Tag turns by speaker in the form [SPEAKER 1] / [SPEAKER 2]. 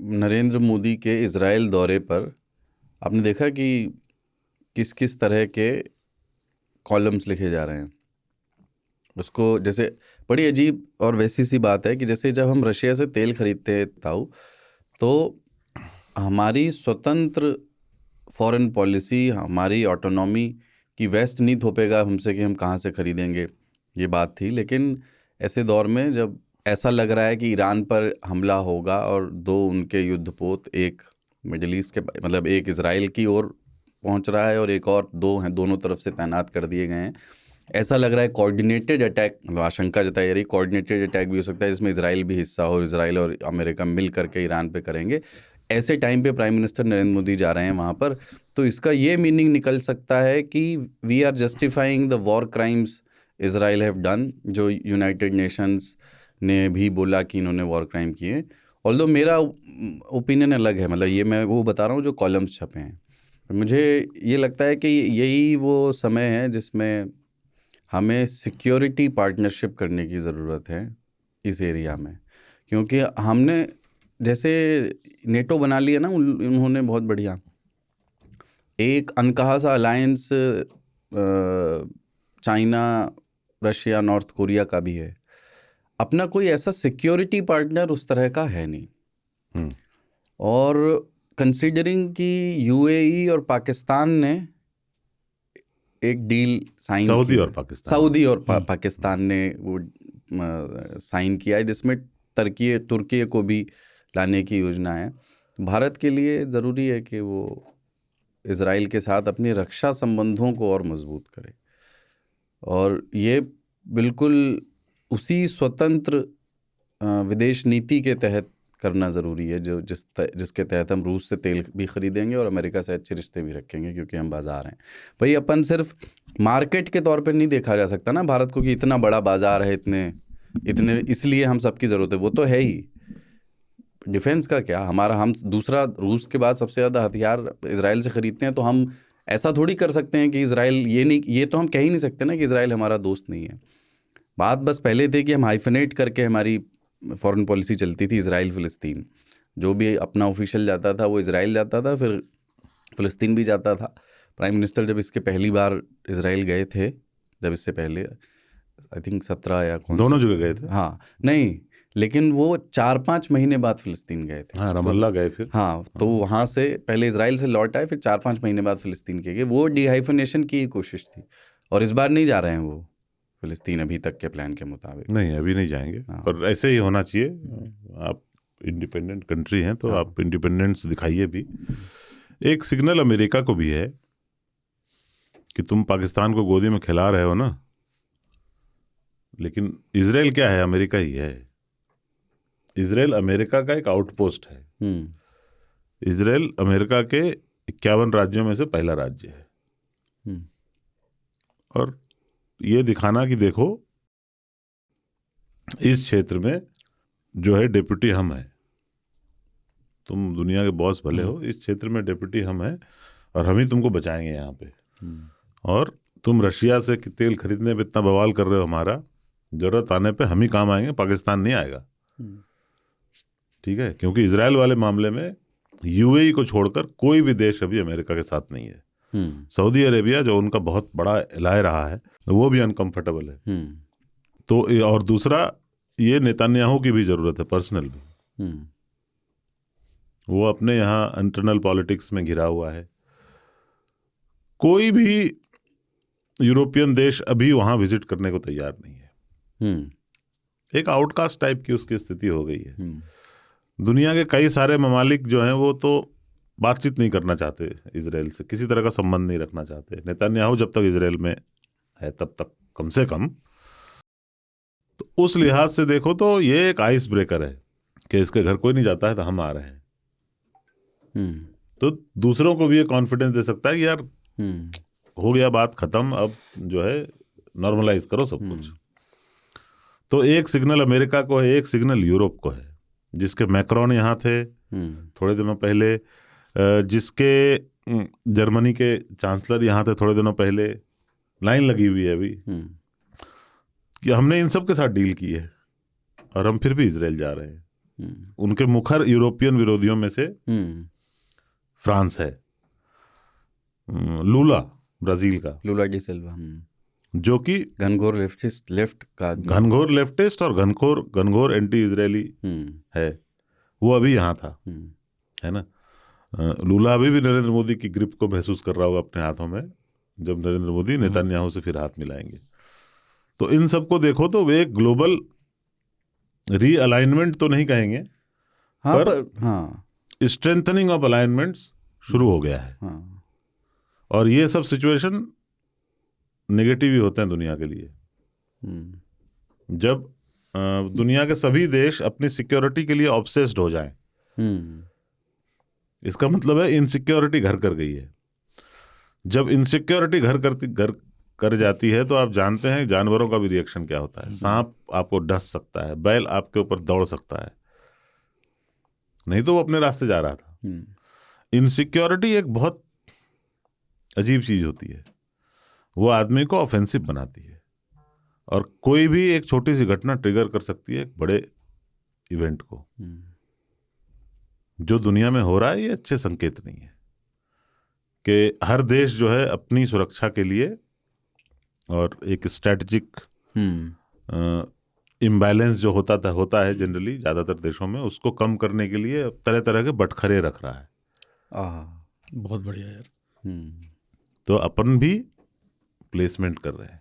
[SPEAKER 1] नरेंद्र मोदी के इज़राइल दौरे पर आपने देखा कि किस किस तरह के कॉलम्स लिखे जा रहे हैं उसको। जैसे बड़ी अजीब और वैसी सी बात है कि जैसे जब हम रशिया से तेल खरीदते हैं ताऊ, तो हमारी स्वतंत्र फॉरेन पॉलिसी, हमारी ऑटोनॉमी की वेस्ट नहीं थोपेगा हमसे कि हम कहाँ से खरीदेंगे, ये बात थी। लेकिन ऐसे दौर में जब ऐसा लग रहा है कि ईरान पर हमला होगा और दो उनके युद्धपोत, एक मिडल ईस्ट के मतलब एक इज़राइल की ओर पहुंच रहा है और एक और दो हैं, दोनों तरफ से तैनात कर दिए गए हैं। ऐसा लग रहा है कोऑर्डिनेटेड अटैक, मतलब आशंका जताई जा रही, कोऑर्डिनेटेड अटैक भी हो सकता है जिसमें इजराइल भी हिस्सा हो, इजराइल और अमेरिका मिल करके ईरान पे करेंगे। ऐसे टाइम पे प्राइम मिनिस्टर नरेंद्र मोदी जा रहे हैं वहाँ पर, तो इसका ये मीनिंग निकल सकता है कि we are justifying the war crimes Israel have done, जो यूनाइटेड नेशंस ने भी बोला कि इन्होंने वॉर क्राइम किए। ऑल्दो मेरा ओपिनियन अलग है, मतलब ये मैं वो बता रहा हूँ जो कॉलम्स छपे हैं। मुझे ये लगता है कि यही वो समय है जिसमें हमें सिक्योरिटी पार्टनरशिप करने की ज़रूरत है इस एरिया में, क्योंकि हमने जैसे नेटो बना लिया ना उन्होंने, बहुत बढ़िया एक अनकहा सा alliance China, Russia, north Korea का भी है। अपना कोई ऐसा सिक्योरिटी पार्टनर उस तरह का है नहीं। और कंसीडरिंग कि यूएई और पाकिस्तान ने एक डील साइन की, सऊदी और पाकिस्तान ने वो साइन किया है जिसमें तुर्की को भी लाने की योजना है। भारत के लिए ज़रूरी है कि वो इज़राइल के साथ अपनी रक्षा संबंधों को और मजबूत करे, और ये बिल्कुल उसी स्वतंत्र विदेश नीति के तहत करना ज़रूरी है जो जिसके तहत हम रूस से तेल भी ख़रीदेंगे और अमेरिका से अच्छे रिश्ते भी रखेंगे, क्योंकि हम बाज़ार हैं भाई। अपन सिर्फ मार्केट के तौर पे नहीं देखा जा सकता ना भारत को कि इतना बड़ा बाज़ार है, इतने इसलिए हम सबकी ज़रूरत है, वो तो है ही। डिफेंस का क्या, हम दूसरा रूस के बाद सबसे ज़्यादा हथियार इजराइल से ख़रीदते हैं, तो हम ऐसा थोड़ी कर सकते हैं कि इजराइल ये तो हम कह ही नहीं सकते ना कि इजराइल हमारा दोस्त नहीं है। बात बस पहले थे कि हम हाइफनेट करके हमारी फॉरेन पॉलिसी चलती थी, इजराइल फ़िलिस्तीन, जो भी अपना ऑफिशियल जाता था वो इजराइल जाता था, फिर फ़िलिस्तीन भी जाता था। प्राइम मिनिस्टर जब इसके पहली बार इजराइल गए थे, जब इससे पहले आई थिंक 17 या
[SPEAKER 2] दोनों जगह गए थे,
[SPEAKER 1] हाँ नहीं, लेकिन वो 4-5 महीने बाद फ़िलिस्तीन गए थे।
[SPEAKER 2] हाँ, रमल्ला गए फिर,
[SPEAKER 1] हाँ, तो वहाँ से पहले इजराइल से लौट आए, फिर 4-5 महीने बाद फ़िलिस्तीन के गए। वो डिहाइफनेशन की कोशिश थी, और इस बार नहीं जा रहे हैं वो फ़िलिस्तीन अभी तक के प्लान के मुताबिक।
[SPEAKER 2] नहीं, अभी नहीं जाएंगे। पर ऐसे ही होना चाहिए। आप इंडिपेंडेंट कंट्री हैं तो आप इंडिपेंडेंस दिखाइए भी। एक सिग्नल अमेरिका को भी है कि तुम पाकिस्तान को गोदी में खिला रहे हो ना, लेकिन इजराइल क्या है, अमेरिका ही है। इजराइल अमेरिका का एक आउटपोस्ट है। इजराइल अमेरिका के 51 राज्यों में से पहला राज्य है। और ये दिखाना कि देखो इस क्षेत्र में जो है डेप्यूटी हम हैं, तुम दुनिया के बॉस भले हो, इस क्षेत्र में डेप्यूटी हम हैं और हम ही तुमको बचाएंगे यहाँ पे। और तुम रशिया से तेल खरीदने पे इतना बवाल कर रहे हो, हमारा जरूरत आने पे हम ही काम आएंगे, पाकिस्तान नहीं आएगा। ठीक है, क्योंकि इजराइल वाले मामले में यूएई को छोड़कर कोई भी देश अभी अमेरिका के साथ नहीं है। सऊदी अरेबिया जो उनका बहुत बड़ा एलाय रहा है, वो भी अनकंफर्टेबल है। तो और दूसरा, ये नेतन्याहू की भी जरूरत है पर्सनल भी। वो अपने यहाँ इंटरनल पॉलिटिक्स में घिरा हुआ है। कोई भी यूरोपियन देश अभी वहाँ विजिट करने को तैयार नहीं है। एक आउटकास्ट टाइप की उसकी स्थिति हो गई है। दुनिया के कई सारे ममालिक जो हैं वो तो बातचीत नहीं करना चाहते इजराइल से, किसी तरह का संबंध नहीं रखना चाहते। नेतन्याहू जब तक इजराइल में है तब तक कम से कम। तो उस लिहाज से देखो तो ये एक आइस ब्रेकर है कि इसके घर कोई नहीं जाता है तो हम आ रहे हैं। तो दूसरों को भी ये कॉन्फिडेंस दे सकता है कि यार हो गया बात खत्म, अब जो है नॉर्मलाइज करो सब कुछ। तो एक सिग्नल अमेरिका को है, एक सिग्नल यूरोप को है, जिसके मैक्रोन यहाँ थे थोड़े दिनों पहले, जिसके जर्मनी के चांसलर यहाँ थे थोड़े दिनों पहले। लाइन लगी हुई है अभी कि हमने इन सब के साथ डील की है और हम फिर भी इजराइल जा रहे हैं। उनके मुखर यूरोपियन विरोधियों में से फ्रांस है, लूला ब्राजील का,
[SPEAKER 1] लूला डी सिल्वा,
[SPEAKER 2] जो कि
[SPEAKER 1] घनघोर लेफ्ट का आदमी,
[SPEAKER 2] घनघोर लेफ्टिस्ट और घनघोर एंटी इजरायली है। वो अभी यहाँ था, है ना। लूला अभी भी नरेंद्र मोदी की ग्रिप को महसूस कर रहा होगा अपने हाथों में, जब नरेंद्र मोदी नेतन्याहू से फिर हाथ मिलाएंगे। तो इन सबको देखो तो वे एक ग्लोबल रीअलाइनमेंट तो नहीं कहेंगे, पर स्ट्रेंथनिंग ऑफ अलाइनमेंट्स शुरू हो गया है। और ये सब सिचुएशन नेगेटिव ही होते हैं दुनिया के लिए। जब दुनिया के सभी देश अपनी सिक्योरिटी के लिए ऑब्सेस्ड हो जाएं, इसका मतलब है इनसिक्योरिटी घर कर गई है। जब इनसिक्योरिटी घर कर जाती है तो आप जानते हैं जानवरों का भी रिएक्शन क्या होता है। सांप आपको डस सकता है, बैल आपके ऊपर दौड़ सकता है, नहीं तो वो अपने रास्ते जा रहा था। इनसिक्योरिटी एक बहुत अजीब चीज होती है, वो आदमी को ऑफेंसिव बनाती है, और कोई भी एक छोटी सी घटना ट्रिगर कर सकती है एक बड़े इवेंट को। जो दुनिया में हो रहा है ये अच्छे संकेत नहीं है कि हर देश जो है अपनी सुरक्षा के लिए और एक स्ट्रेटजिक इम्बैलेंस जो होता है जनरली ज़्यादातर देशों में, उसको कम करने के लिए तरह तरह के बटखरे रख रहा है।
[SPEAKER 3] बहुत बढ़िया यार।
[SPEAKER 2] तो अपन भी प्लेसमेंट कर रहे हैं।